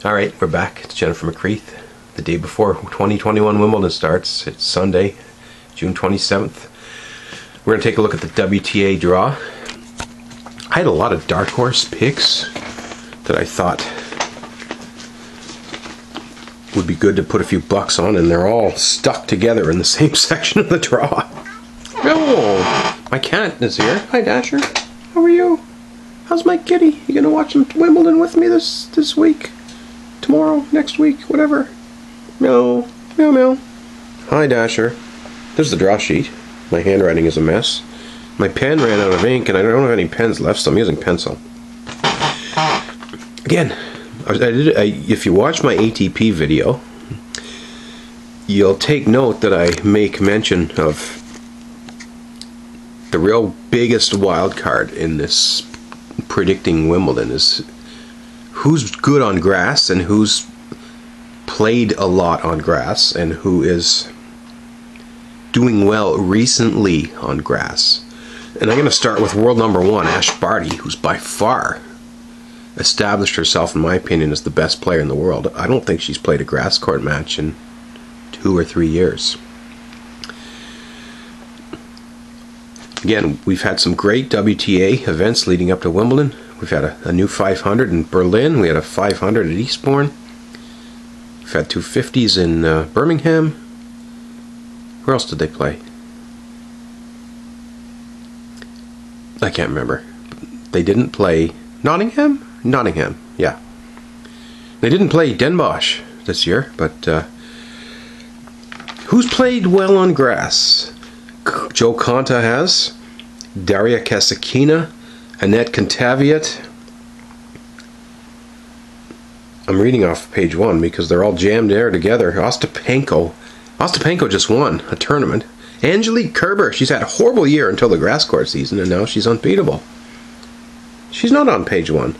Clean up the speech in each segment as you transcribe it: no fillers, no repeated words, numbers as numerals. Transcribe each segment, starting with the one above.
Alright, we're back. It's Jennifer McCreath. The day before 2021 Wimbledon starts. It's Sunday, June 27th. We're going to take a look at the WTA draw. I had a lot of dark horse picks that I thought would be good to put a few bucks on, and they're all stuck together in the same section of the draw. Oh, my cat is here. Hi, Dasher. How are you? How's my kitty? You gonna watch some Wimbledon with me this week? Tomorrow? Next week? Whatever. Meow. Meow meow. Hi, Dasher. There's the draw sheet. My handwriting is a mess. My pen ran out of ink, and I don't have any pens left, so I'm using pencil. Again, if you watch my ATP video, you'll take note that I make mention of the real biggest wild card in this predicting Wimbledon is who's good on grass and who's played a lot on grass and who is doing well recently on grass. And I'm going to start with world number one, Ash Barty, who's by far established herself, in my opinion, as the best player in the world. I don't think she's played a grass court match in 2 or 3 years. Again, we've had some great WTA events leading up to Wimbledon. We've had a new 500 in Berlin. We had a 500 at Eastbourne. We've had 250s in Birmingham. Where else did they play? I can't remember. They didn't play Nottingham? Nottingham, yeah. They didn't play Den Bosch this year, but who's played well on grass? Joe Konta has, Daria Kasatkina, Annette Kentaviet. I'm reading off page 1 because they're all jammed there together. Ostapenko just won a tournament. Angelique Kerber, she's had a horrible year until the grass court season, and now she's unbeatable. She's not on page 1.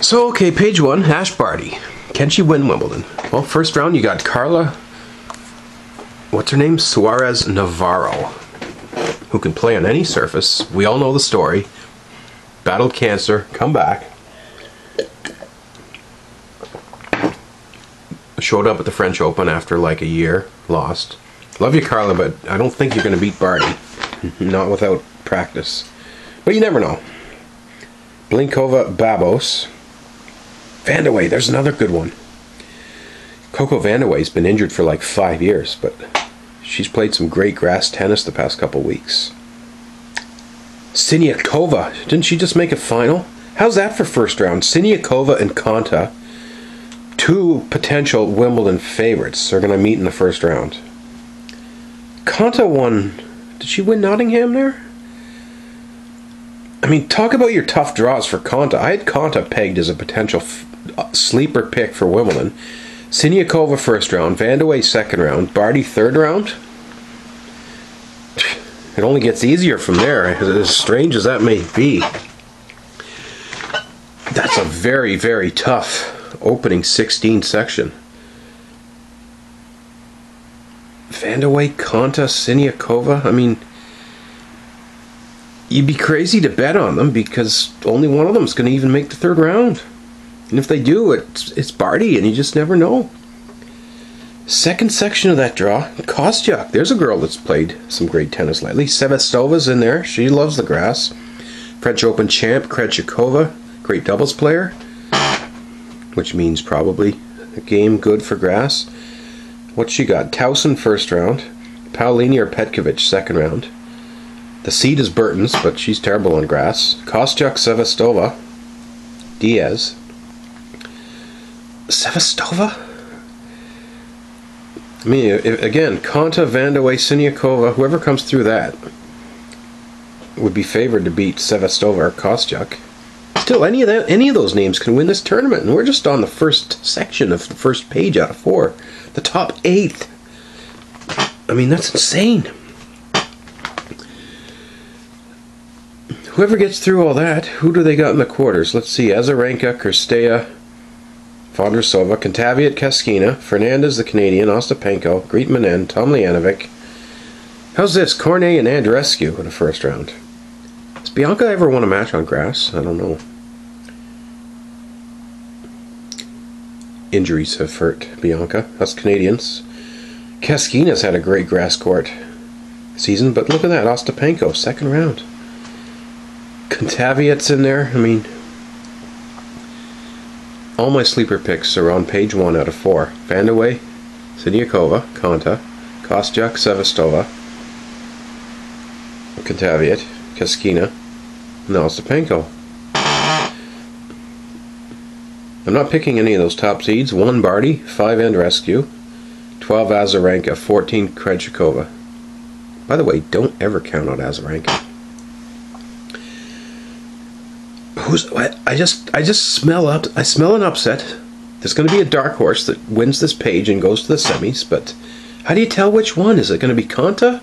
So, okay, page 1, Ash Barty. Can she win Wimbledon? Well, first round you got Carla, what's her name? Suarez Navarro, who can play on any surface. We all know the story. Battled cancer, come back. Showed up at the French Open after like a year, lost. Love you, Carla, but I don't think you're going to beat Barty. Not without practice. But you never know. Blinkova Babos. Vandeweghe, there's another good one. Coco Vandeweghe's been injured for like 5 years, but she's played some great grass tennis the past couple weeks. Siniakova, didn't she just make a final? How's that for first round? Siniakova and Konta, 2 potential Wimbledon favorites, are going to meet in the first round. Konta won. Did she win Nottingham there? I mean, talk about your tough draws for Konta. I had Konta pegged as a potential sleeper pick for Wimbledon. Siniakova first round, Vandeweghe second round, Barty third round. It only gets easier from there, as strange as that may be. That's a very, very tough opening 16 section. Vandeweghe, Konta, Siniakova. I mean, you'd be crazy to bet on them because only one of them is going to even make the third round. And if they do, it's Barty, and you just never know. Second section of that draw, Kostyuk. There's a girl that's played some great tennis lately. Sevastova's in there. She loves the grass. French Open champ, Krejcikova, great doubles player, which means probably a game good for grass. What's she got? Towson first round, Paolini or Petkovic second round. The seed is Burton's, but she's terrible on grass. Kostyuk, Sevastova, Diaz. Sevastova? I mean, again, Konta, Vandeweghe, Siniakova, whoever comes through that would be favored to beat Sevastova or Kostyuk. Still, any of those names can win this tournament, and we're just on the first section of the first page out of 4. The top 8. I mean, that's insane. Whoever gets through all that, who do they got in the quarters? Let's see. Azarenka, Kirstea, Vondrousova, Kentaviet, Kaskina, Fernandez the Canadian, Ostapenko, Griezmann, Tomljanovic. How's this? Cornet and Andreescu in the first round. Has Bianca ever won a match on grass? I don't know. injuries have hurt Bianca. Us Canadians. Kaskina's had a great grass court season, but look at that. Ostapenko, second round. Contaviet's in there. I mean, all my sleeper picks are on page 1 out of 4. Vandeweghe, Siniakova, Konta, Kostyuk, Sevastova, Contaviet, Kaskina, and Ostapenko. I'm not picking any of those top seeds. 1 Barty, 5 Andreescu, 12 Azarenka, 14 Krejcikova. By the way, don't ever count out Azarenka. I just smell an upset. There's going to be a dark horse that wins this page and goes to the semis, but how do you tell which one? Is it going to be Konta?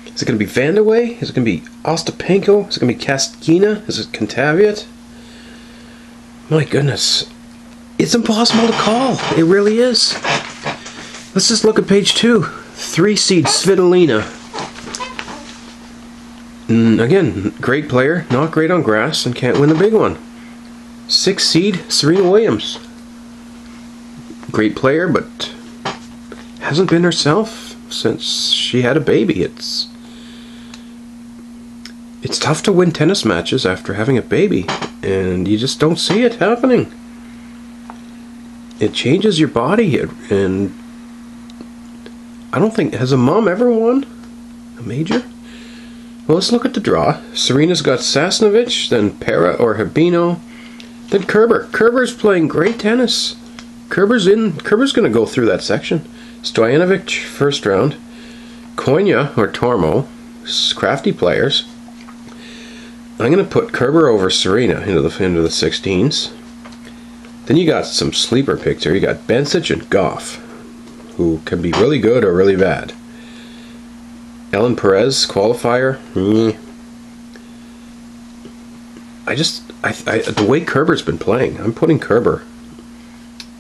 Is it going to be Vandeweghe? Is it going to be Ostapenko? Is it going to be Kaskina? Is it Contaviet? My goodness. It's impossible to call. It really is. Let's just look at page 2. 3 seed Svitolina. Again, great player, not great on grass, and can't win the big one. 6 seed Serena Williams. Great player, but hasn't been herself since she had a baby. It's tough to win tennis matches after having a baby, and you just don't see it happening. It changes your body, and I don't think, has a mom ever won a major? Well, let's look at the draw. Serena's got Sasnovich, then Pera or Habino, then Kerber. Kerber's playing great tennis. Kerber's going to go through that section. Stojanovic, first round. Konya or Tormo, crafty players. I'm going to put Kerber over Serena into the 16s. Then you got some sleeper picks here. You got Bencic and Goff, who can be really good or really bad. Ellen Perez, qualifier. The way Kerber's been playing, I'm putting Kerber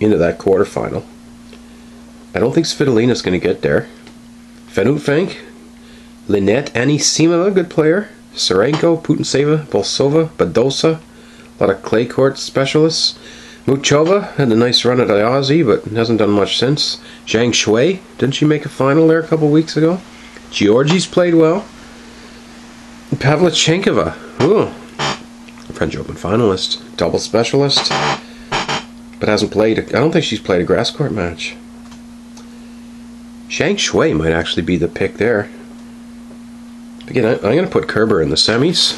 into that quarterfinal. I don't think Svitolina's going to get there. Fanutfank, Lynette Anisimova, good player. Serenko, Putintseva, Bolsova, Badosa, a lot of clay court specialists. Muchova had a nice run at the Aussie, but hasn't done much since. Zhang Shui, didn't she make a final there a couple weeks ago? Georgie's played well. Pavlyuchenkova, French Open finalist, double specialist, but hasn't played. I don't think she's played a grass court match. Zhang Shui might actually be the pick there. Again, I'm going to put Kerber in the semis.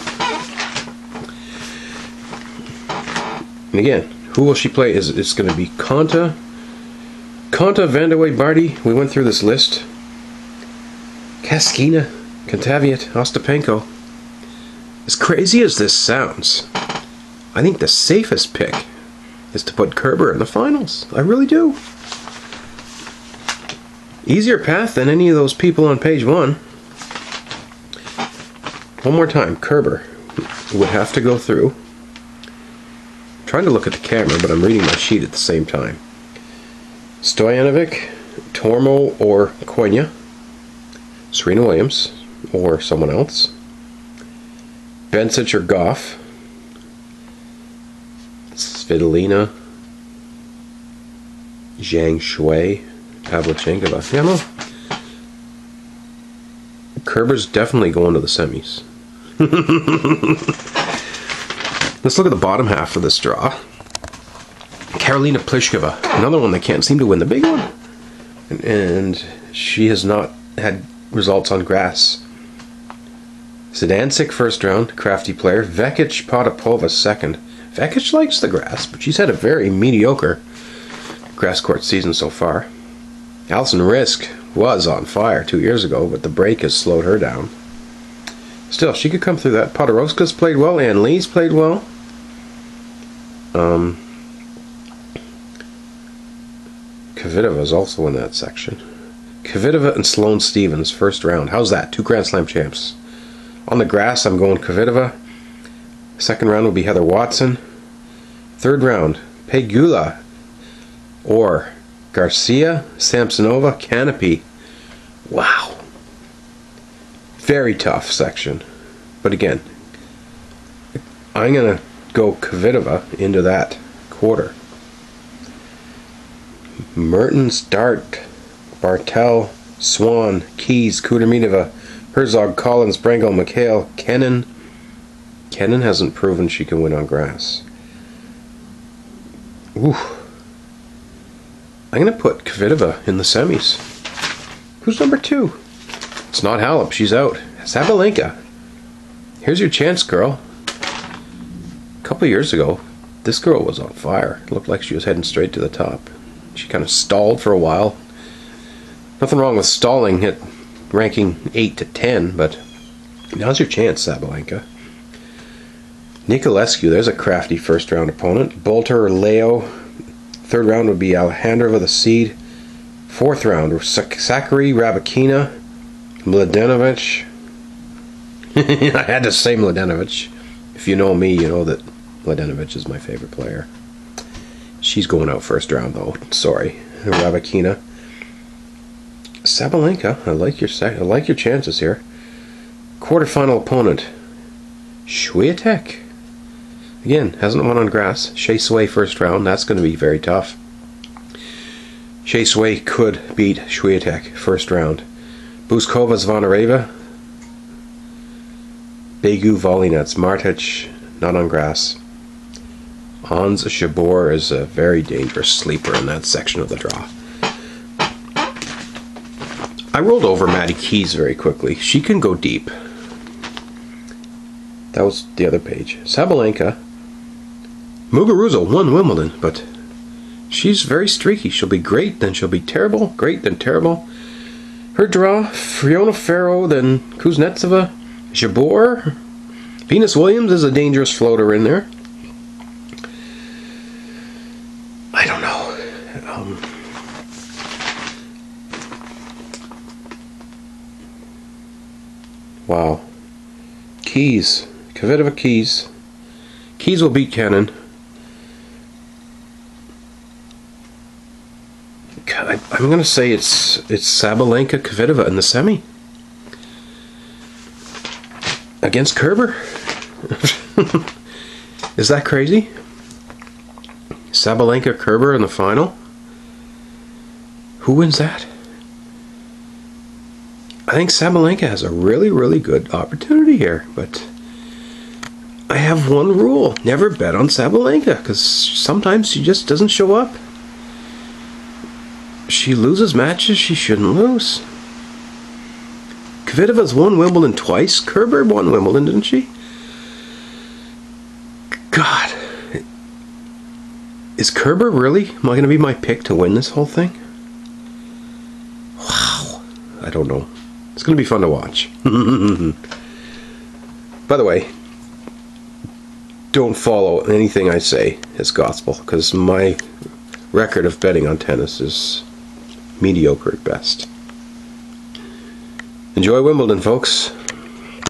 And again, who will she play? It's going to be Konta, Vandeweghe, Barty. We went through this list. Kaskina, Contaviet, Ostapenko. As crazy as this sounds, I think the safest pick is to put Kerber in the finals. I really do. Easier path than any of those people on page 1. One more time, Kerber would have to go through. I'm trying to look at the camera, but I'm reading my sheet at the same time. Stojanovic, Tormo or Konya. Serena Williams or someone else. Bencic or Goff. Svitolina. Zhang Shui. Pavlyuchenkova. Yeah, no. Kerber's definitely going to the semis. Let's look at the bottom half of this draw. Karolina Pliskova, another one that can't seem to win the big one. And she has not had results on grass. Zidansek first round, crafty player. Vekic Potapova second. Vekic likes the grass, but she's had a very mediocre grass court season so far. Alison Risk was on fire 2 years ago, but the break has slowed her down. Still, she could come through that. Podoroska's played well. Ann Lee's played well. Kvitova's also in that section. Kvitova and Sloane Stephens, first round. How's that? 2 Grand Slam champs. On the grass, I'm going Kvitova. Second round will be Heather Watson. Third round, Pegula or Garcia, Samsonova, Canopy. Wow. Very tough section. But again, I'm going to go Kvitova into that quarter. Mertens, Dart, Bartel, Swan, Keys, Kudermetova, Herzog, Collins, Brangle, McHale, Kennan. Kennan hasn't proven she can win on grass. Ooh. I'm going to put Kvitova in the semis. Who's number 2? It's not Halep. She's out. Sabalenka. Here's your chance, girl. A couple years ago, this girl was on fire. It looked like she was heading straight to the top. She kind of stalled for a while. Nothing wrong with stalling at ranking 8 to 10, but now's your chance, Sabalenka. Nicolescu, there's a crafty first round opponent. Bolter or Leo. Third round would be Alejandrova, the seed. Fourth round, Sakari, Rabakina, Mladenovic. I had to say Mladenovic. If you know me, you know that Mladenovic is my favorite player. She's going out first round, though. Sorry, Rabakina. Sabalenka, I like your chances here. Quarterfinal opponent, Swiatek. Again, hasn't won on grass. Shea Sway first round. That's going to be very tough. Shea Sway could beat Swiatek first round. Buskova, Zvonareva. Begu, Volley-Nets. Martic, not on grass. Ons Jabeur is a very dangerous sleeper in that section of the draw. I rolled over Maddie Keys very quickly. She can go deep. That was the other page. Sabalenka. Muguruza won Wimbledon, but she's very streaky. She'll be great, then she'll be terrible, great, then terrible. Her draw, Fiona Ferro, then Kuznetsova, Jabeur. Venus Williams is a dangerous floater in there. I don't know. Wow. Keys. Kvitova, Keys. Keys will beat Kennan. I'm going to say it's Sabalenka, Kvitova in the semi. Against Kerber. Is that crazy? Sabalenka, Kerber in the final? Who wins that? I think Sabalenka has a really, really good opportunity here, but I have one rule. Never bet on Sabalenka, because sometimes she just doesn't show up. She loses matches she shouldn't lose. Kvitova's won Wimbledon twice. Kerber won Wimbledon, didn't she? God. Is Kerber really going to be my pick to win this whole thing? Wow. I don't know. It's going to be fun to watch. By the way, don't follow anything I say as gospel, because my record of betting on tennis is mediocre at best. Enjoy Wimbledon, folks.